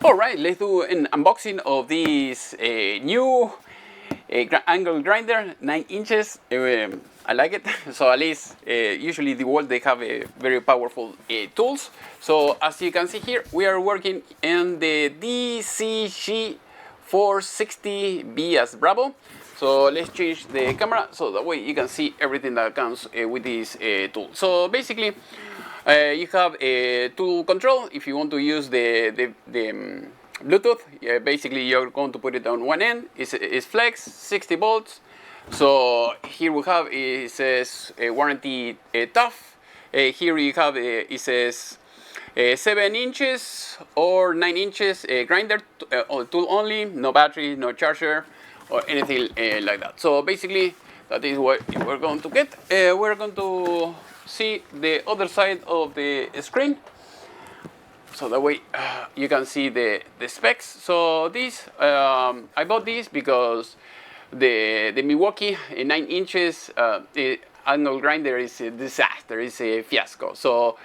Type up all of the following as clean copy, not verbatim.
Alright, let's do an unboxing of this new angle grinder, 9 inches. I like it. So at least usually DEWALT, they have very powerful tools. So as you can see here, we are working in the DCG460B as Bravo. So let's change the camera so that way you can see everything that comes with this tool. So basically, you have a tool control. If you want to use the Bluetooth, basically you're going to put it on one end. It's flex, 60 volts. So here we have, it says warranty tough. Here you have, it says 7 inches or 9 inches grinder tool only, no battery, no charger, or anything like that. So basically, that is what we're going to get. We're going to see the other side of the screen, so that way you can see the specs. So this, I bought this because the Milwaukee 9 inches angle grinder is a disaster, it's a fiasco. So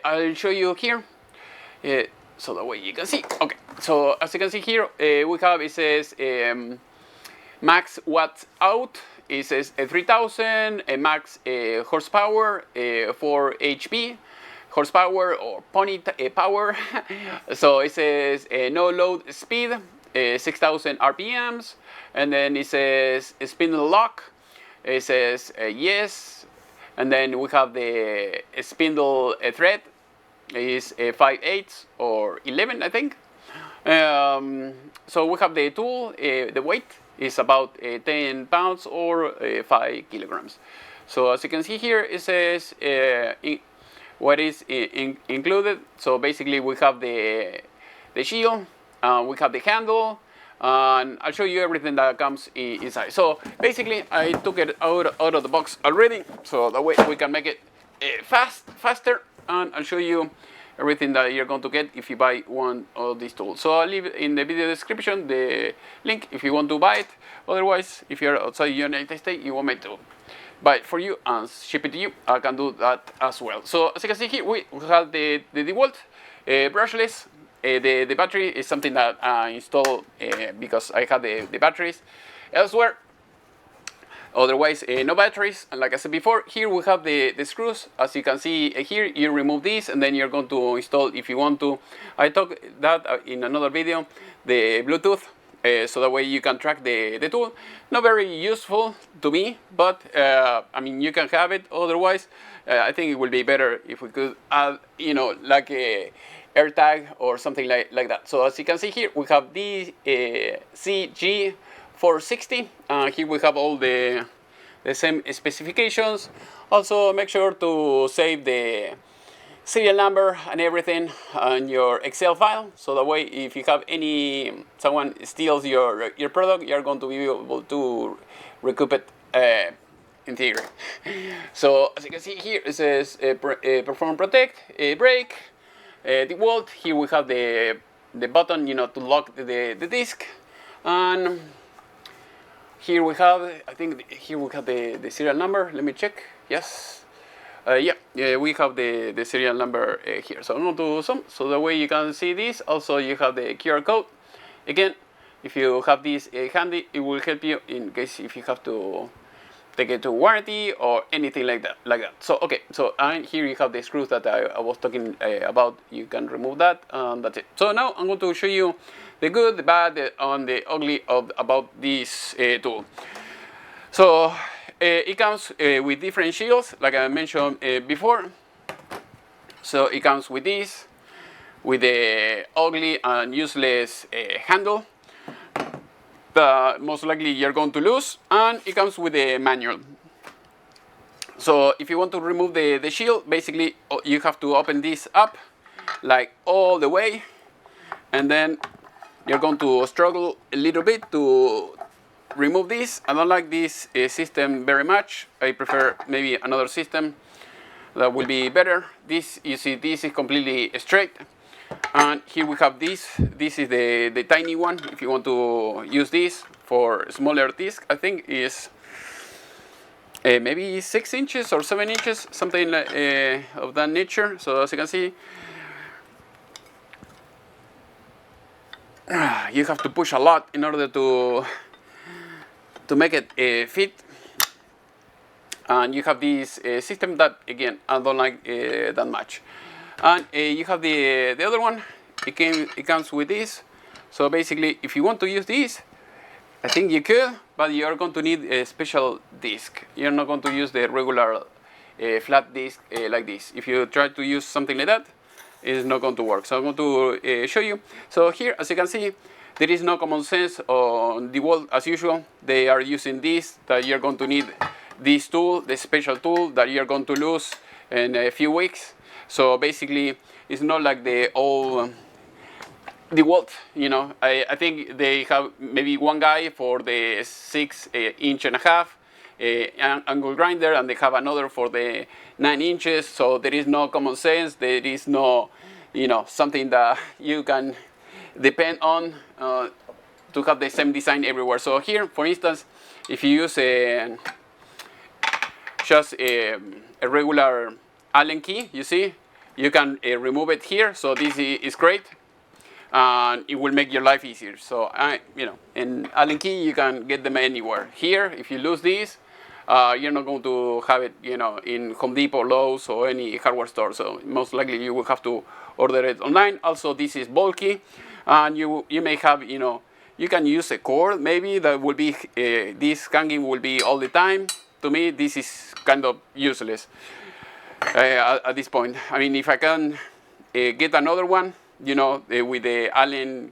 I'll show you here, so that way you can see. Okay, so as you can see here, we have, it says max watts out. It says 3000, max horsepower, 4 HP horsepower or pony power. So it says no load speed, 6000 RPMs, and then it says spindle lock. It says yes, and then we have the spindle thread is 5/8 or 11, I think. So we have the tool, the weight is about 10 pounds or 5 kilograms. So as you can see here, it says what is included. So basically we have the shield, we have the handle, and I'll show you everything that comes inside. So basically I took it out of the box already, so that way we can make it faster, and I'll show you everything that you're going to get if you buy one of these tools. So I'll leave in the video description the link if you want to buy it. Otherwise, if you're outside the United States, you want me to buy it for you and ship it to you, I can do that as well. So as you can see here, we have the DEWALT brushless. The battery is something that I installed because I had the batteries elsewhere. Otherwise, no batteries. And like I said before, here we have the screws. As you can see here, you remove these and then you're going to install, if you want to. I talked that in another video, the Bluetooth, so that way you can track the tool. Not very useful to me, but I mean, you can have it. Otherwise, I think it would be better if we could add, you know, like a AirTag or something like that. So as you can see here, we have the CG460. Here we have all the same specifications. Also, make sure to save the serial number and everything on your Excel file, so that way if you have someone steals your product, you're going to be able to recoup it in theory. So as you can see here, it says perform, protect, break, DEWALT. Here we have the button, you know, to lock the disk, and here we have, I think here we have the serial number. Let me check. Yes. Yeah, we have the serial number here. So I'm going to do some, so that way you can see this. Also, you have the QR code. Again, if you have this handy, it will help you in case if you have to take it to warranty or anything like that. So okay, so and here you have the screws that I was talking about. You can remove that, and that's it. So now I'm going to show you the good, the bad, and the ugly about this tool. So it comes with different shields, like I mentioned before. So it comes with this, with the ugly and useless handle that most likely you're going to lose, and it comes with a manual. So if you want to remove the shield, basically you have to open this up like all the way, and then you're going to struggle a little bit to remove this. I don't like this system very much. I prefer maybe another system that will be better. This, you see, this is completely straight, and here we have this. This is the tiny one. If you want to use this for smaller disc, I think is maybe 6 inches or 7 inches, something like, of that nature. So as you can see, you have to push a lot in order to make it fit. And you have this system that, again, I don't like that much. And you have the other one. It comes with this. So basically, if you want to use this, I think you could, but you're going to need a special disk. You're not going to use the regular flat disk like this. If you try to use something like that, it's not going to work. So I'm going to show you. So here, as you can see, there is no common sense on DEWALT as usual. They are using this, that you're going to need this tool, the special tool that you're going to lose in a few weeks. So basically, it's not like the old DEWALT, you know. I think they have maybe one guy for the 6.5 inch angle grinder, and they have another for the 9 inches. So there is no common sense. There is no, you know, something that you can depend on to have the same design everywhere. So here, for instance, if you use just a regular Allen key, you see, you can remove it here. So this is great. And it will make your life easier. So, you know, in Allen key, you can get them anywhere. Here, if you lose this, you're not going to have it, you know, in Home Depot, Lowe's, or any hardware store. So most likely you will have to order it online. Also, this is bulky, and you may have, you know, you can use a cord maybe that will be this hanging will be all the time. To me, this is kind of useless at this point. I mean, if I can get another one, you know, with the Allen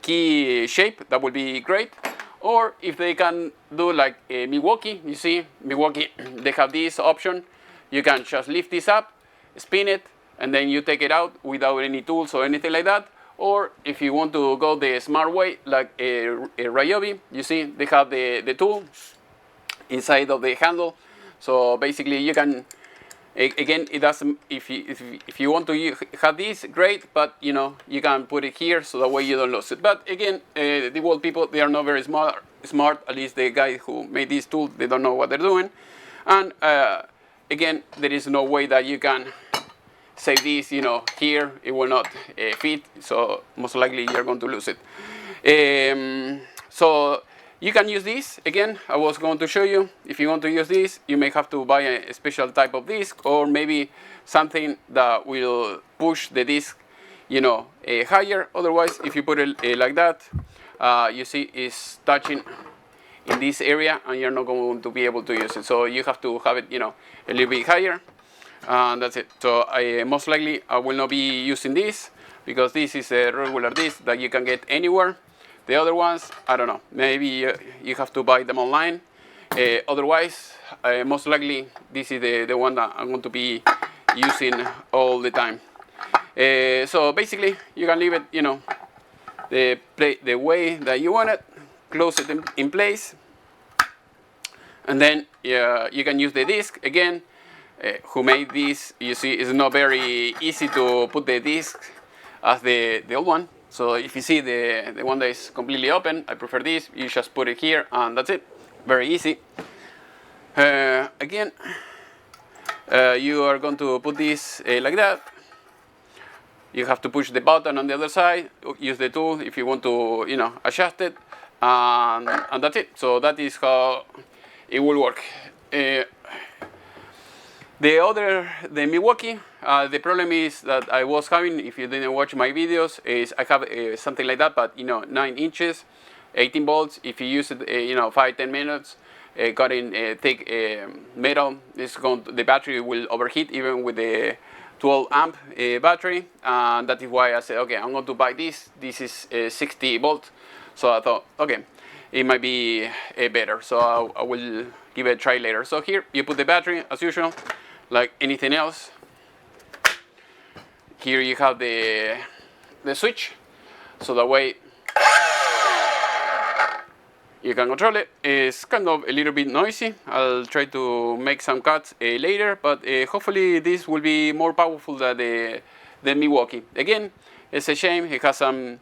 key shape, that would be great. Or if they can do like Milwaukee, you see, Milwaukee, they have this option. You can just lift this up, spin it, and then you take it out without any tools or anything like that. Or if you want to go the smart way, like a Ryobi, you see, they have the tool inside of the handle. So basically you can, again, it doesn't, if you want to have this, great, but you know, you can put it here so that way you don't lose it. But again, the DEWALT people, they are not very smart, at least the guy who made this tool, they don't know what they're doing. And again, there is no way that you can save this, you know, here, it will not fit, so most likely you're going to lose it. So you can use this. Again, I was going to show you, if you want to use this, you may have to buy a special type of disk, or maybe something that will push the disk, you know, higher. Otherwise, if you put it like that, you see it's touching in this area, and you're not going to be able to use it. So you have to have it, you know, a little bit higher, and that's it. So most likely I will not be using this, because this is a regular disk that you can get anywhere. The other ones, I don't know, maybe you have to buy them online. Otherwise, most likely this is the one that I'm going to be using all the time. So basically, you can leave it, you know, the way that you want it, close it in place, and then you can use the disk. Again, who made this, you see, it's not very easy to put the disk as the old one. So if you see the one that is completely open, I prefer this. You just put it here, and that's it. Very easy. Again, you are going to put this like that. You have to push the button on the other side. Use the tool if you want to, you know, adjust it, and that's it. So that is how it will work. The Milwaukee, the problem is that I was having, if you didn't watch my videos, is I have something like that, but you know, 9 inches, 18 volts. If you use it, you know, 5-10 minutes, got in thick metal, the battery will overheat even with the 12 amp battery, and that is why I said, okay, I'm going to buy this. This is 60 volt, so I thought, okay, it might be better. So I will give it a try later. So here you put the battery as usual, like anything else. Here you have the switch, so that way you can control it. It's kind of a little bit noisy. I'll try to make some cuts later, but hopefully this will be more powerful than the Milwaukee. Again, it's a shame it has some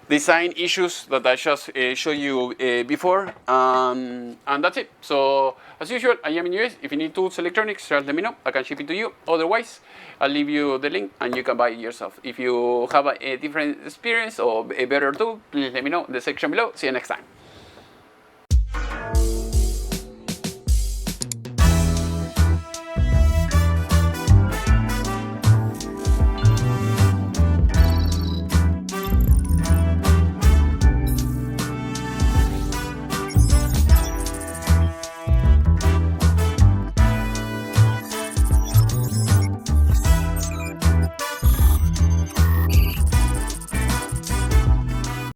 design issues that I just showed you before, and that's it. So as usual, I am in US. If you need tools, electronics, just let me know. I can ship it to you. Otherwise, I'll leave you the link and you can buy it yourself. If you have a different experience or a better tool, please let me know in the section below. See you next time.